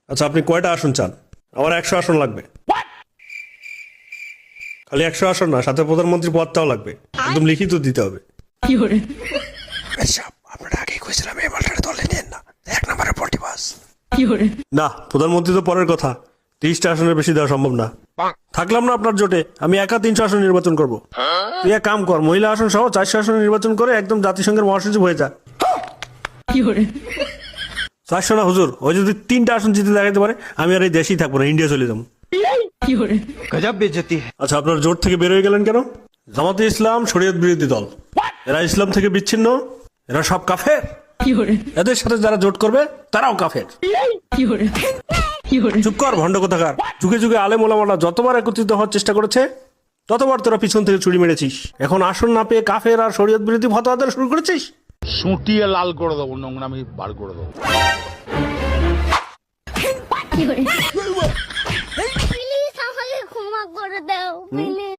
আচ্ছা আপনি কয়টা আসন চান? আমার 100 আসন লাগবে। খালি 100 আসন না, সাথে প্রধানমন্ত্রী পদটাও লাগবে, একদম লিখিত দিতে হবে। আপনারা আগেই কইছিলাম এই মালটারে দলে নেন না, 1 নম্বরের পল্টি বাস। না, প্রধানমন্ত্রী তো পরের কথা, 30টা আসনের বেশি দেওয়া সম্ভব না। থাকলাম না আপনার জোটে, আমি একা 300 আসন নির্বাচন করব। তুই এক কাম কর, মহিলা আসন সহ 400 আসন নির্বাচন করে একদম জাতিসংঘের মহাসচিব হয়ে যা। 400 না হুজুর, ওই যদি 3টা আসন জিতে দেখাতে পারে, আমি আর এই দেশেই থাকবো না, ইন্ডিয়া চলে যাবো। गजब बेइज्जती है। আচ্ছা আপনার জোট থেকে বের হয়ে গেলেন কেন? জামাতে ইসলাম শরীয়ত বিরোধী দল, এরা ইসলাম থেকে বিচ্ছিন্ন, এরা সব কাফের। এদের সাথে যারা জোট করবে তারাও কাফের। চুপ কর ভণ্ড কোথাকার। যুগে যুগে আলেম ওলামারা যতবার একত্রিত হওয়ার চেষ্টা করেছে, ততবার তোরা পিছন থেকে ছুরি মেরেছিস। এখন আসন না পেয়ে কাফের আর শরীয়ত বিরোধী ফতোয়া দেওয়া শুরু করেছিস। সুটিয়ে লাল করে দেবো, নোংরামি বার করে দেবো। প্লিজ আমাকে ক্ষমা করে দাও প্লিজ।